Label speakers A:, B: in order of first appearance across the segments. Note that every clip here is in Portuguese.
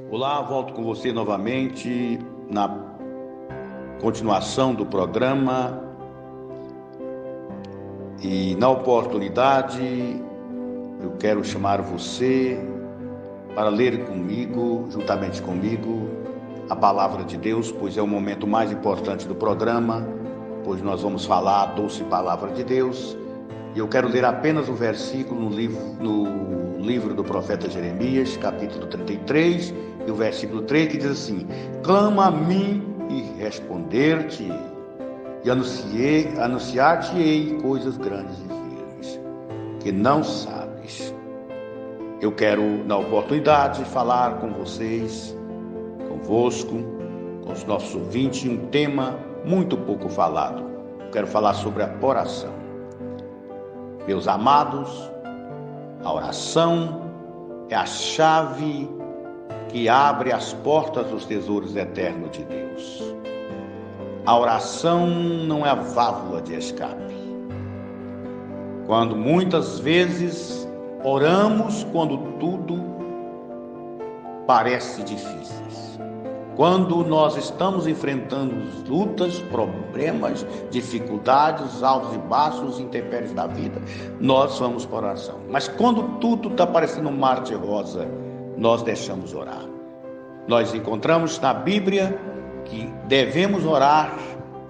A: Olá, volto com você novamente na continuação do programa e na oportunidade eu quero chamar você para ler comigo, juntamente comigo, a palavra de Deus, pois é o momento mais importante do programa, pois nós vamos falar a doce palavra de Deus. E eu quero ler apenas o versículo no livro do profeta Jeremias, capítulo 33, e o versículo 3, que diz assim: clama a mim e responder-te, e anunciar-te-ei coisas grandes e firmes, que não sabes. Eu quero, na oportunidade, falar com vocês, convosco, com os nossos ouvintes, um tema muito pouco falado. Eu quero falar sobre a oração. Meus amados, a oração é a chave que abre as portas dos tesouros eternos de Deus. A oração não é a válvula de escape. Quando muitas vezes oramos quando tudo parece difícil. Quando nós estamos enfrentando lutas, problemas, dificuldades, altos e baixos, intempéries da vida, nós vamos para a oração. Mas quando tudo está parecendo um mar de rosa, nós deixamos orar. Nós encontramos na Bíblia que devemos orar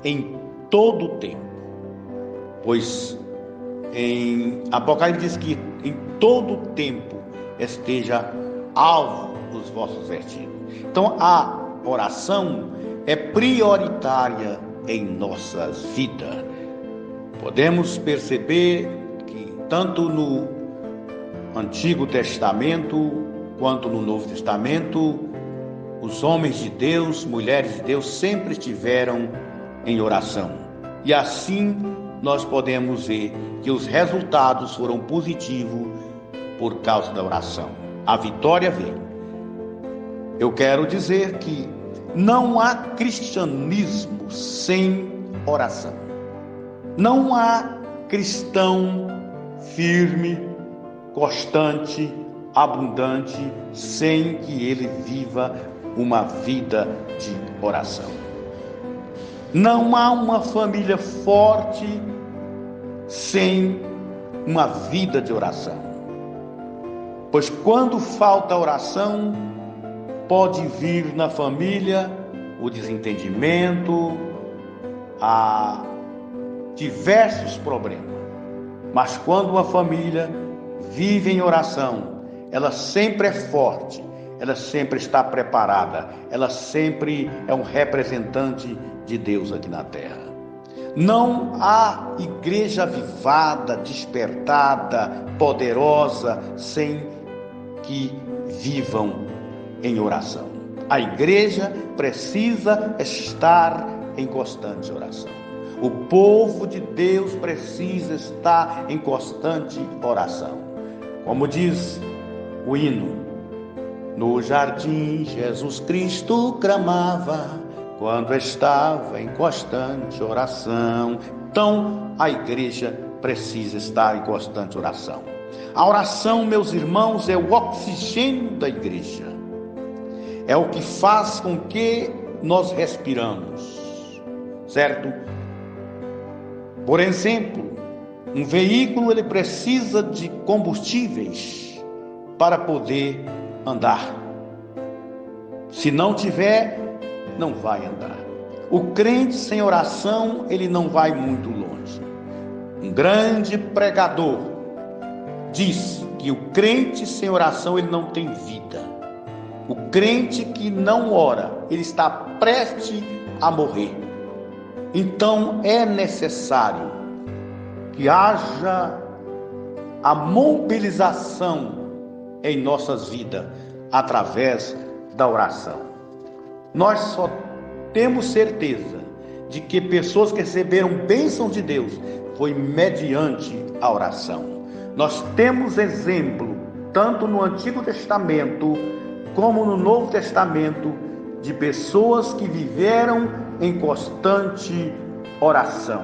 A: em todo o tempo, pois em Apocalipse diz que em todo o tempo esteja alvo os vossos vestígios. Então a oração é prioritária em nossas vidas. Podemos perceber que tanto no Antigo Testamento quanto no Novo Testamento, os homens de Deus, mulheres de Deus sempre estiveram em oração. E assim nós podemos ver que os resultados foram positivos por causa da oração. A vitória veio. Eu quero dizer que não há cristianismo sem oração. Não há cristão firme, constante, abundante, sem que ele viva uma vida de oração. Não há uma família forte sem uma vida de oração. Pois quando falta oração, pode vir na família o desentendimento, há diversos problemas. Mas quando uma família vive em oração, ela sempre é forte, ela sempre está preparada, ela sempre é um representante de Deus aqui na terra. Não há igreja avivada, despertada, poderosa, sem que vivam em oração. A igreja precisa estar em constante oração. O povo de Deus precisa estar em constante oração. Como diz o hino: no jardim Jesus Cristo clamava, quando estava em constante oração. Então a igreja precisa estar em constante oração. A oração, meus irmãos, é o oxigênio da igreja. É o que faz com que nós respiramos, certo? Por exemplo, um veículo ele precisa de combustíveis para poder andar. Se não tiver, não vai andar. O crente sem oração, ele não vai muito longe. Um grande pregador diz que o crente sem oração, ele não tem vida. O crente que não ora, ele está prestes a morrer. Então é necessário que haja a mobilização em nossas vidas através da oração. Nós só temos certeza de que pessoas que receberam bênção de Deus foi mediante a oração. Nós temos exemplo, tanto no Antigo Testamento como no Novo Testamento, de pessoas que viveram em constante oração.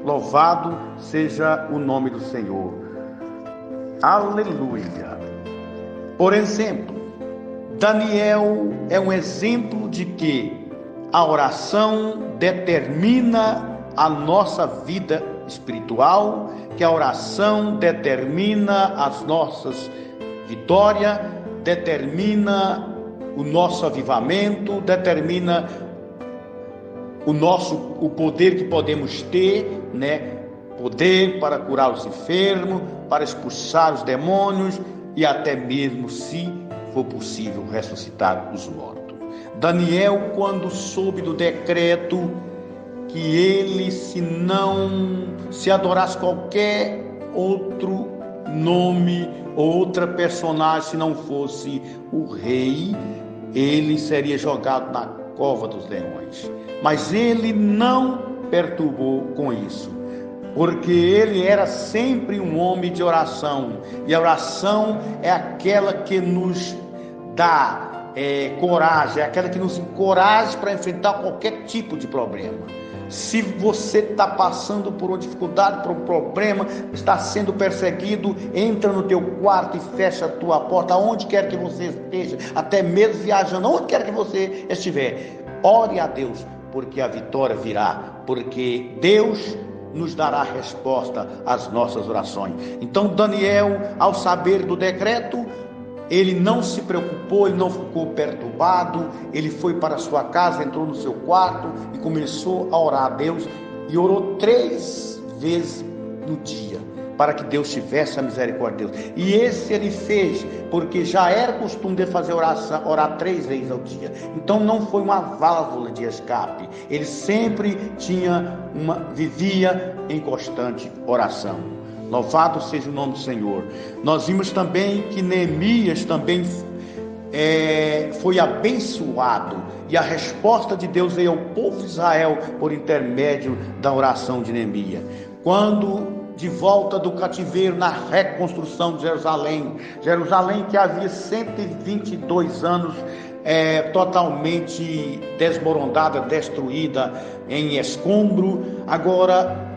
A: Louvado seja o nome do Senhor. Aleluia. Por exemplo, Daniel é um exemplo de que a oração determina a nossa vida espiritual, que a oração determina as nossas vitórias, determina o nosso avivamento, determina o poder que podemos ter, poder para curar os enfermos, para expulsar os demônios e até mesmo, se for possível, ressuscitar os mortos. Daniel, quando soube do decreto que ele, se adorasse qualquer outro nome, outra personagem, se não fosse o rei, ele seria jogado na cova dos leões. Mas ele não perturbou com isso, porque ele era sempre um homem de oração, e a oração é aquela que nos dá coragem, é aquela que nos encoraja para enfrentar qualquer tipo de problema. Se você está passando por uma dificuldade, por um problema, está sendo perseguido, entra no teu quarto e fecha a tua porta, aonde quer que você esteja, até mesmo viajando, onde quer que você estiver, ore a Deus, porque a vitória virá, porque Deus nos dará resposta às nossas orações. Então Daniel, ao saber do decreto, ele não se preocupou, ele não ficou perturbado, ele foi para a sua casa, entrou no seu quarto e começou a orar a Deus, e orou 3 vezes no dia, para que Deus tivesse a misericórdia de Deus. E esse ele fez, porque já era costume de fazer oração, orar 3 vezes ao dia. Então não foi uma válvula de escape, ele sempre vivia em constante oração. Louvado seja o nome do Senhor. Nós vimos também que Neemias também foi abençoado, e a resposta de Deus veio ao povo de Israel por intermédio da oração de Neemias. Quando de volta do cativeiro, na reconstrução de Jerusalém que havia 122 anos totalmente desmoronada, destruída, em escombro, agora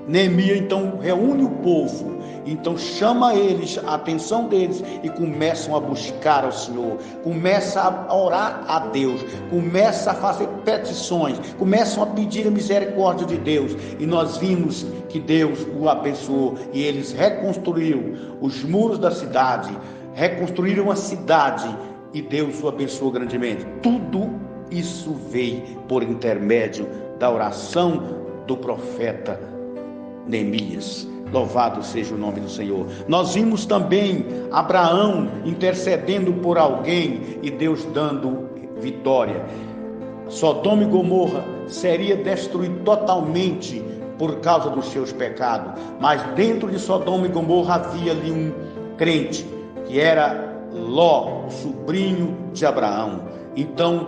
A: Neemias então reúne o povo, então chama a atenção deles, e começam a buscar ao Senhor, começa a orar a Deus, começa a fazer petições, começam a pedir a misericórdia de Deus, e nós vimos que Deus o abençoou, e eles reconstruíram os muros da cidade, reconstruíram a cidade, e Deus o abençoou grandemente. Tudo isso veio por intermédio da oração do profeta Neemias. Louvado seja o nome do Senhor. Nós vimos também Abraão intercedendo por alguém e Deus dando vitória. Sodoma e Gomorra seria destruído totalmente por causa dos seus pecados, mas dentro de Sodoma e Gomorra havia ali um crente, que era Ló, sobrinho de Abraão. Então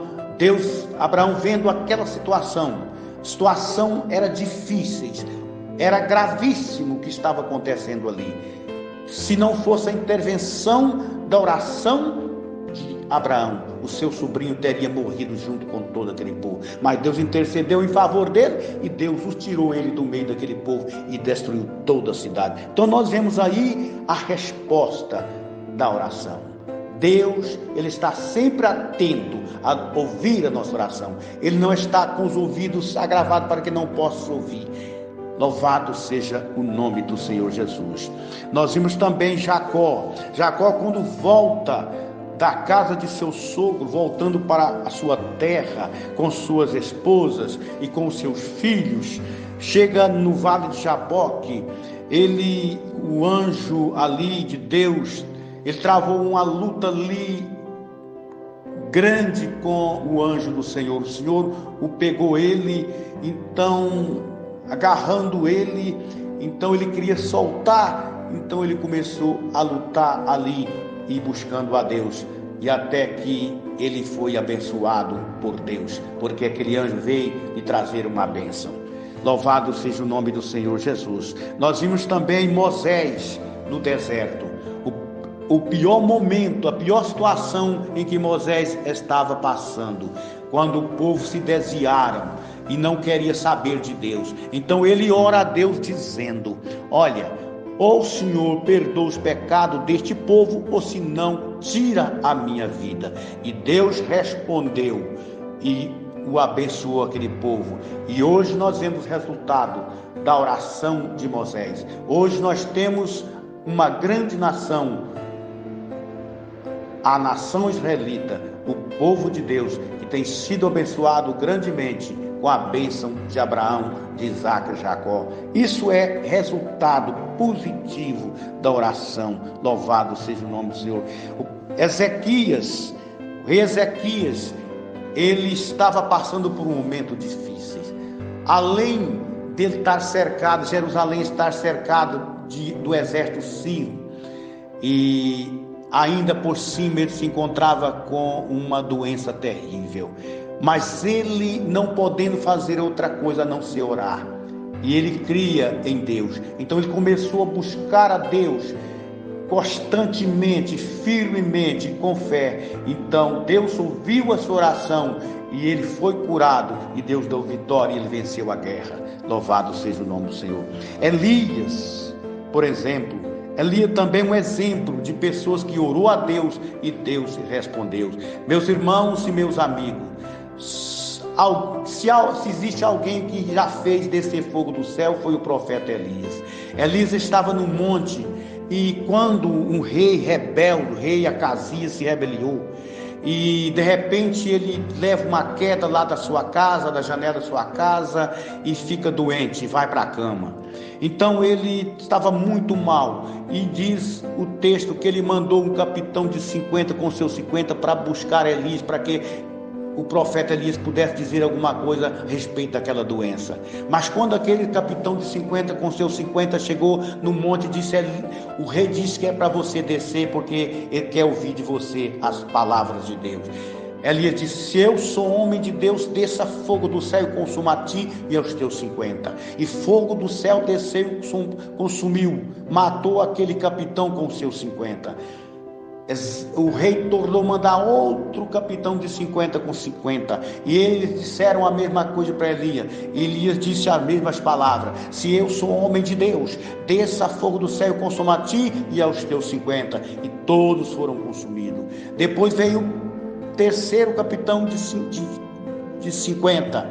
A: Abraão, vendo aquela situação era difícil, era gravíssimo o que estava acontecendo ali. Se não fosse a intervenção da oração de Abraão, o seu sobrinho teria morrido junto com todo aquele povo. Mas Deus intercedeu em favor dele, e Deus o tirou ele do meio daquele povo e destruiu toda a cidade. Então nós vemos aí a resposta da oração. Deus, ele está sempre atento a ouvir a nossa oração. Ele não está com os ouvidos agravados para que não possa ouvir. Louvado seja o nome do Senhor Jesus. Nós vimos também Jacó, quando volta da casa de seu sogro, voltando para a sua terra, com suas esposas e com seus filhos, chega no vale de Jaboque. O anjo ali de Deus, ele travou uma luta ali grande com o anjo do Senhor. O Senhor o pegou ele, então agarrando ele, então ele queria soltar, então ele começou a lutar ali e buscando a Deus, e até que ele foi abençoado por Deus, porque aquele anjo veio lhe trazer uma bênção. Louvado seja o nome do Senhor Jesus. Nós vimos também Moisés no deserto, o pior momento, a pior situação em que Moisés estava passando, quando o povo se desviaram e não queria saber de Deus. Então ele ora a Deus dizendo: olha, ou o Senhor perdoa os pecados deste povo, ou se não, tira a minha vida. E Deus respondeu e o abençoou aquele povo. E hoje nós vemos o resultado da oração de Moisés. Hoje nós temos uma grande nação, a nação israelita, o povo de Deus, que tem sido abençoado grandemente com a bênção de Abraão, de Isaac e Jacó. Isso é resultado positivo da oração. Louvado seja o nome do Senhor. O rei Ezequias, ele estava passando por um momento difícil. Além dele estar cercado, Jerusalém estar cercado do exército sírio, e ainda por cima ele se encontrava com uma doença terrível, mas ele não podendo fazer outra coisa a não ser orar, e ele cria em Deus. Então ele começou a buscar a Deus constantemente, firmemente, com fé. Então Deus ouviu a sua oração e ele foi curado, e Deus deu vitória e ele venceu a guerra. Louvado seja o nome do Senhor. Elias, por exemplo, Elias também é um exemplo de pessoas que orou a Deus e Deus respondeu. Meus irmãos e meus amigos, se existe alguém que já fez descer fogo do céu, foi o profeta Elias. Elias estava no monte, e quando um rei rebelde, o rei Acasias, se rebeliou, e de repente ele leva uma queda lá da sua casa, da janela da sua casa, e fica doente, vai para a cama. Então ele estava muito mal, e diz o texto que ele mandou um capitão de 50 com seus 50 para buscar Elias, para que o profeta Elias pudesse dizer alguma coisa a respeito daquela doença. Mas quando aquele capitão de 50 com seus 50 chegou no monte, disse: o rei disse que é para você descer, porque ele quer ouvir de você as palavras de Deus. Elias disse: se eu sou homem de Deus, desça fogo do céu e consuma a ti e aos teus 50. E fogo do céu desceu e consumiu, matou aquele capitão com seus 50. O rei tornou mandar outro capitão de 50 com 50, e eles disseram a mesma coisa para Elias. Elias disse as mesmas palavras: se eu sou homem de Deus, desça fogo do céu e consuma a ti e aos teus 50. E todos foram consumidos. Depois veio o terceiro capitão de 50,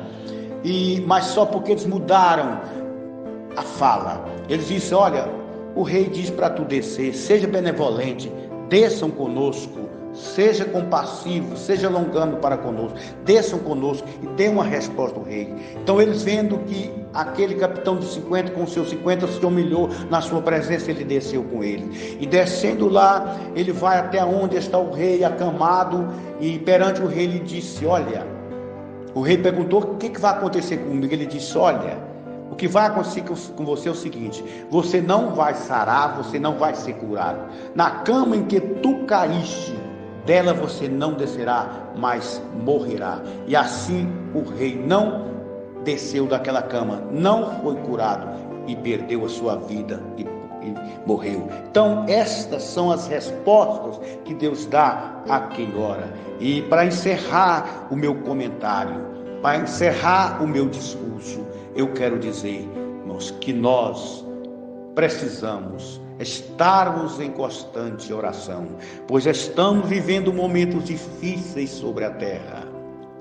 A: mas só porque eles mudaram a fala. Eles disseram: olha, o rei diz para tu descer, seja benevolente, desçam conosco, seja compassivo, seja longano para conosco, desçam conosco. E dê uma resposta ao rei. Então eles, vendo que aquele capitão de 50 com seus 50 se humilhou na sua presença, ele desceu com ele, e descendo lá, ele vai até onde está o rei acamado, e perante o rei ele disse: olha, o rei perguntou: o que vai acontecer comigo? Ele disse: olha, o que vai acontecer com você é o seguinte: você não vai sarar, você não vai ser curado. Na cama em que tu caíste, dela você não descerá, mas morrerá. E assim o rei não desceu daquela cama, não foi curado e perdeu a sua vida e morreu. Então estas são as respostas que Deus dá a quem ora. E para encerrar o meu comentário, para encerrar o meu discurso, eu quero dizer, irmãos, que nós precisamos estarmos em constante oração, pois estamos vivendo momentos difíceis sobre a terra,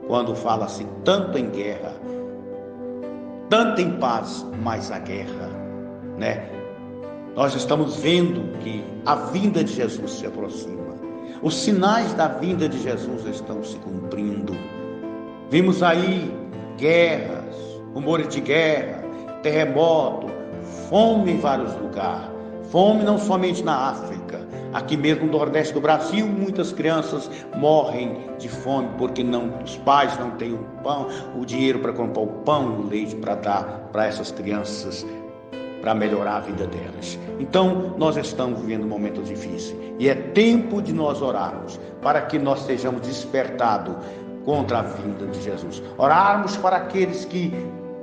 A: quando fala-se tanto em guerra, tanto em paz, mas a guerra, né? Nós estamos vendo que a vinda de Jesus se aproxima, os sinais da vinda de Jesus estão se cumprindo. Vimos aí guerras, rumores de guerra, terremoto, fome em vários lugares. Fome não somente na África, aqui mesmo no Nordeste do Brasil, muitas crianças morrem de fome porque os pais não têm o dinheiro para comprar o pão e o leite para dar para essas crianças, para melhorar a vida delas. Então nós estamos vivendo momentos difíceis, e é tempo de nós orarmos para que nós sejamos despertados contra a vinda de Jesus. Orarmos para aqueles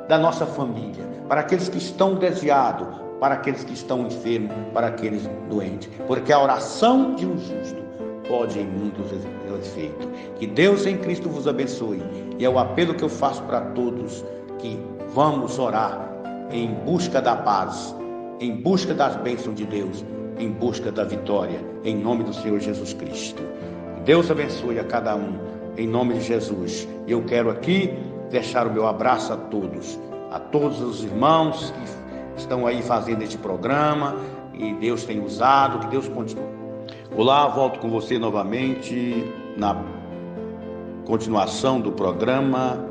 A: da nossa família, para aqueles que estão desviados, para aqueles que estão enfermos, para aqueles doentes, porque a oração de um justo pode em muitos efeitos. Que Deus em Cristo vos abençoe, e é o apelo que eu faço para todos, que vamos orar em busca da paz, em busca das bênçãos de Deus, em busca da vitória, em nome do Senhor Jesus Cristo. Deus abençoe a cada um, em nome de Jesus. Eu quero aqui deixar o meu abraço a todos os irmãos que estão aí fazendo este programa, e Deus tem usado, que Deus continue. Olá, volto com você novamente na continuação do programa